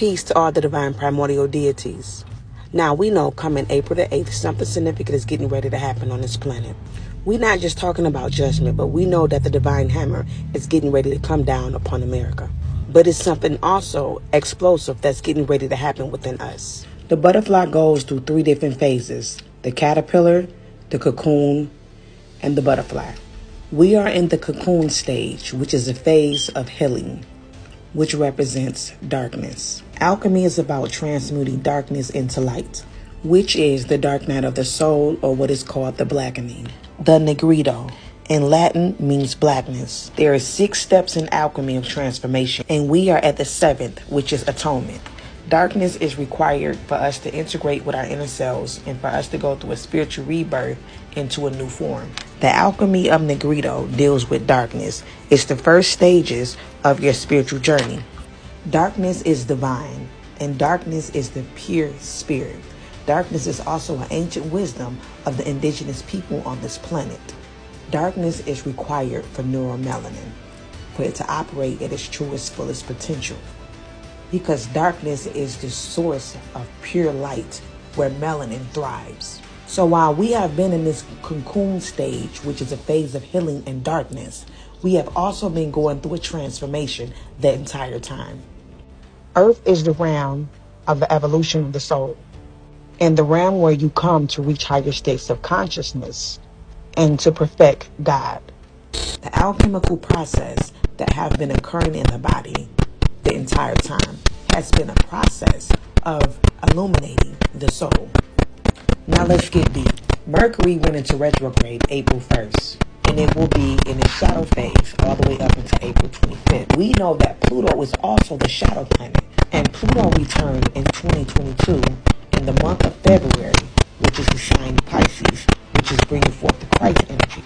Peace to all the divine primordial deities. Now we know coming April the 8th, something significant is getting ready to happen on this planet. We're not just talking about judgment, but we know that the divine hammer is getting ready to come down upon America. But it's something also explosive that's getting ready to happen within us. The butterfly goes through 3 different phases: the caterpillar, the cocoon, and the butterfly. We are in the cocoon stage, which is a phase of healing, which represents darkness. Alchemy is about transmuting darkness into light, which is the dark night of the soul, or what is called the blackening. The negrito in Latin means blackness. There are 6 steps in alchemy of transformation, and we are at the 7th, which is atonement. Darkness is required for us to integrate with our inner selves and for us to go through a spiritual rebirth into a new form. The alchemy of negrito deals with darkness. It's the first stages of your spiritual journey. Darkness is divine, and darkness is the pure spirit. Darkness is also an ancient wisdom of the indigenous people on this planet. Darkness is required for neuromelanin, for it to operate at its truest, fullest potential. Because darkness is the source of pure light where melanin thrives. So while we have been in this cocoon stage, which is a phase of healing and darkness, we have also been going through a transformation the entire time. Earth is the realm of the evolution of the soul, and the realm where you come to reach higher states of consciousness and to perfect God. The alchemical process that have been occurring in the body the entire time has been a process of illuminating the soul. Now let's get deep. Mercury went into retrograde April 1st, and it will be in its shadow phase all the way up until April 25th. We know that Pluto is also the shadow planet, and Pluto returned in 2022 in the month of February, which is the sign Pisces, which is bringing forth the Christ energy.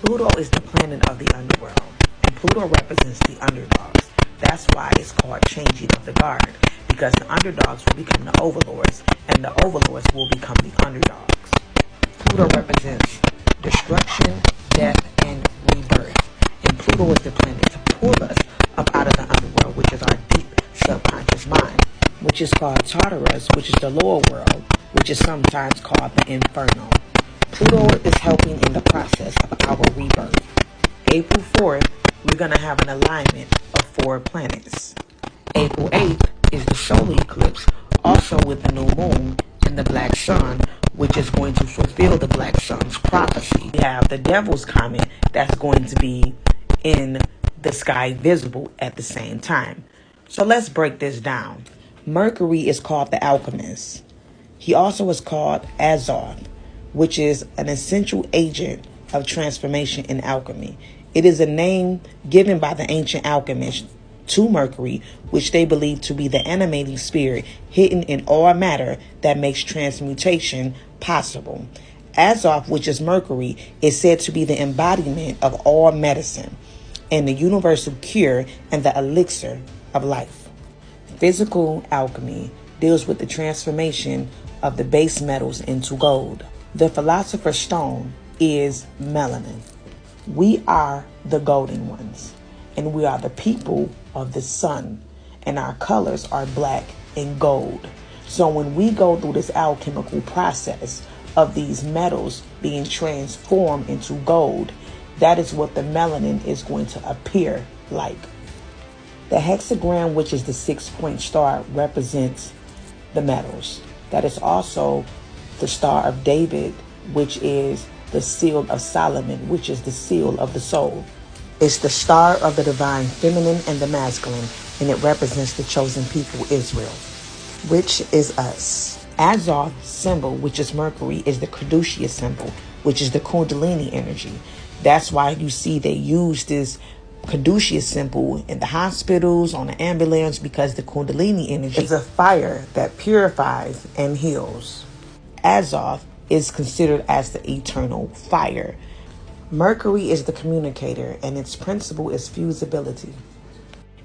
Pluto is the planet of the underworld, and Pluto represents the underdogs. That's why it's called changing of the guard, because the underdogs will become the overlords, and the overlords will become the underdogs. Pluto represents destruction, death, and rebirth. And Pluto is the planet to pull us up out of the underworld, which is our deep subconscious mind, which is called Tartarus, which is the lower world, which is sometimes called the inferno. Pluto is helping in the process of our rebirth. April 4th, we're going to have an alignment of 4 planets. April 8th is the solar eclipse, also with the new moon and the black sun, which is going to fulfill the black sun's prophecy. We have the devil's comet that's going to be in the sky visible at the same time. So let's break this down. Mercury is called the alchemist. He also is called Azoth, which is an essential agent of transformation in alchemy. It is a name given by the ancient alchemists to Mercury, which they believe to be the animating spirit hidden in all matter that makes transmutation possible. Azoth, which is Mercury, is said to be the embodiment of all medicine and the universal cure and the elixir of life. Physical alchemy deals with the transformation of the base metals into gold. The philosopher's stone is melanin. We are the golden ones, and we are the people of the sun, and our colors are black and gold. So when we go through this alchemical process of these metals being transformed into gold, that is what the melanin is going to appear like. The hexagram, which is the 6-point star, represents the metals. That is also the Star of David, which is the seal of Solomon, which is the seal of the soul. It's the star of the divine feminine and the masculine, and it represents the chosen people, Israel, which is us. Azoth symbol, which is Mercury, is the Caduceus symbol, which is the Kundalini energy. That's why you see they use this Caduceus symbol in the hospitals, on the ambulance, because the Kundalini energy is a fire that purifies and heals. Azoth is considered as the eternal fire. Mercury is the communicator, and its principle is fusibility.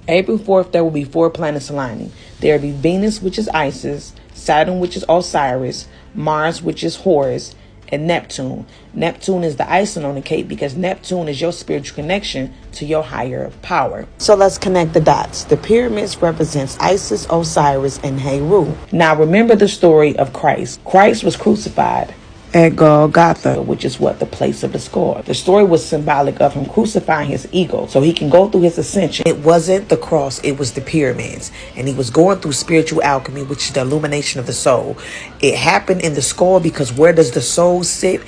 April 4th, there will be 4 planets aligning. There will be Venus, which is Isis, Saturn, which is Osiris, Mars, which is Horus, and Neptune. Neptune is the icing on the cake because Neptune is your spiritual connection to your higher power. So let's connect the dots. The pyramids represents Isis, Osiris, and Heru. Now remember the story of Christ. Christ was crucified at Golgotha, which is what? The place of the skull. The story was symbolic of him crucifying his ego so he can go through his ascension. It wasn't the cross, it was the pyramids. And he was going through spiritual alchemy, which is the illumination of the soul. It happened in the skull because where does the soul sit?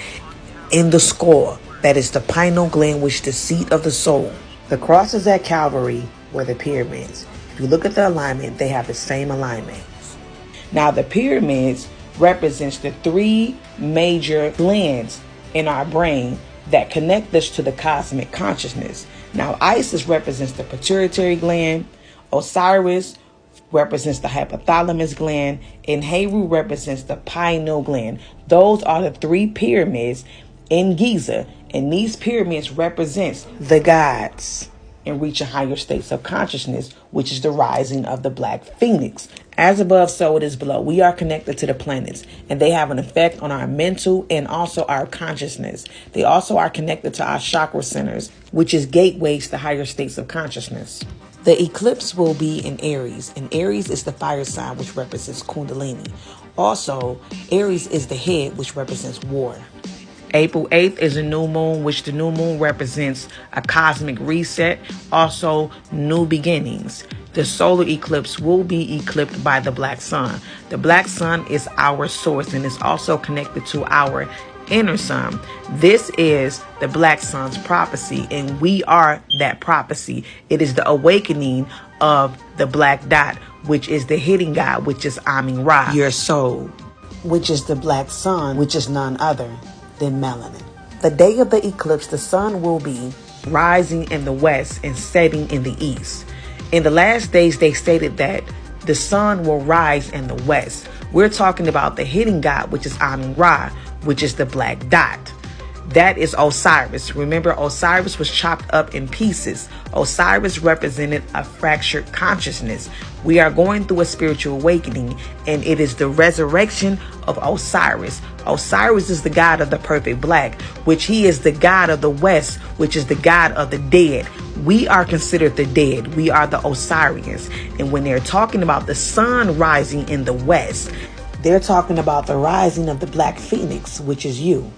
In the skull. That is the pineal gland, which is the seat of the soul. The cross is at Calvary, where the pyramids. If you look at the alignment, they have the same alignment. Now the pyramids represents the three major glands in our brain that connect us to the cosmic consciousness. Now Isis represents the pituitary gland, Osiris represents the hypothalamus gland, and Heru represents the pineal gland. Those are the three pyramids in Giza, and these pyramids represents the gods and reaching higher states of consciousness, which is the rising of the black phoenix. As above, so it is below. We are connected to the planets, and they have an effect on our mental and also our consciousness. They also are connected to our chakra centers, which is gateways to higher states of consciousness. The eclipse will be in Aries, and Aries is the fire sign, which represents Kundalini. Also, Aries is the head, which represents war. April 8th is a new moon, which the new moon represents a cosmic reset, also new beginnings. The solar eclipse will be eclipsed by the black sun. The black sun is our source and is also connected to our inner sun. This is the black sun's prophecy, and we are that prophecy. It is the awakening of the black dot, which is the hidden god, which is Amin-Ra, your soul, which is the black sun, which is none other than melanin. The day of the eclipse, the sun will be rising in the west and setting in the east. In the last days, they stated that the sun will rise in the west. We're talking about the hidden god, which is Amin-Ra, which is the black dot. That is Osiris. Remember, Osiris was chopped up in pieces. Osiris represented a fractured consciousness. We are going through a spiritual awakening, and it is the resurrection of Osiris. Osiris is the god of the perfect black, which he is the god of the west, which is the god of the dead. We are considered the dead. We are the Osirians. And when they're talking about the sun rising in the west, they're talking about the rising of the black phoenix, which is you.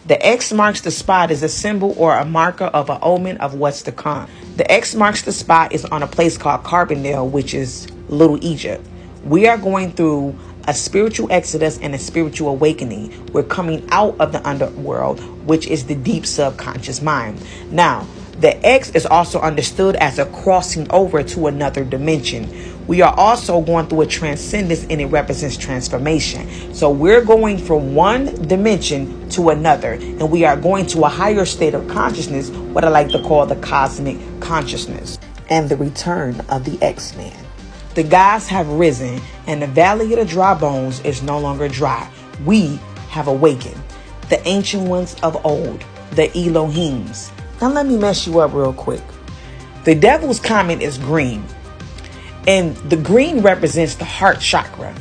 The X marks the spot is a symbol or a marker of an omen of what's to come. The X marks the spot is on a place called Carbondale, which is Little Egypt. We are going through a spiritual exodus and a spiritual awakening. We're coming out of the underworld, which is the deep subconscious mind. Now, the X is also understood as a crossing over to another dimension. We are also going through a transcendence, and it represents transformation. So we're going from one dimension to another, and we are going to a higher state of consciousness, what I like to call the cosmic consciousness, and the return of the X-Man. The gods have risen, and the valley of the dry bones is no longer dry. We have awakened. The ancient ones of old, the Elohims. Now let me mess you up real quick. The devil's comet is green, and the green represents the heart chakra.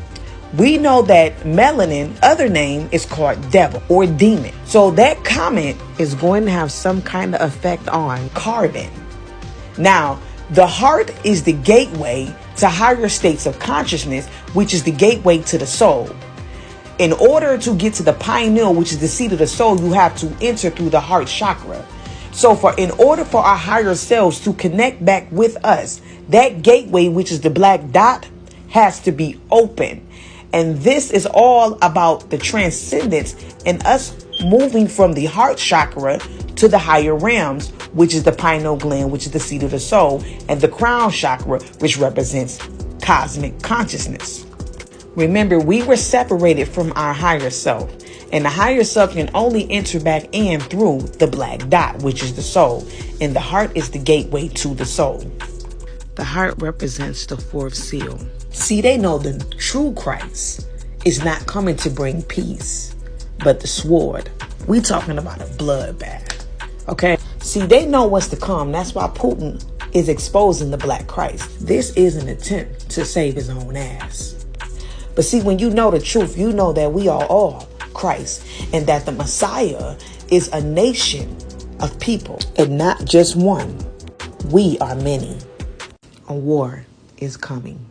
We know that melanin, other name, is called devil or demon. So that comet is going to have some kind of effect on carbon. Now, the heart is the gateway to higher states of consciousness, which is the gateway to the soul. In order to get to the pineal, which is the seat of the soul, you have to enter through the heart chakra. So in order for our higher selves to connect back with us, that gateway, which is the black dot, has to be open. And this is all about the transcendence and us moving from the heart chakra to the higher realms, which is the pineal gland, which is the seat of the soul, and the crown chakra, which represents cosmic consciousness. Remember, we were separated from our higher self, and the higher self can only enter back in through the black dot, which is the soul, and the heart is the gateway to the soul. The heart represents the fourth seal. See, they know the true Christ is not coming to bring peace, but the sword. We talking about a bloodbath, okay? See, they know what's to come. That's why Putin is exposing the black Christ. This is an attempt to save his own ass. But see, when you know the truth, you know that we are all Christ, and that the Messiah is a nation of people and not just one. We are many. A war is coming.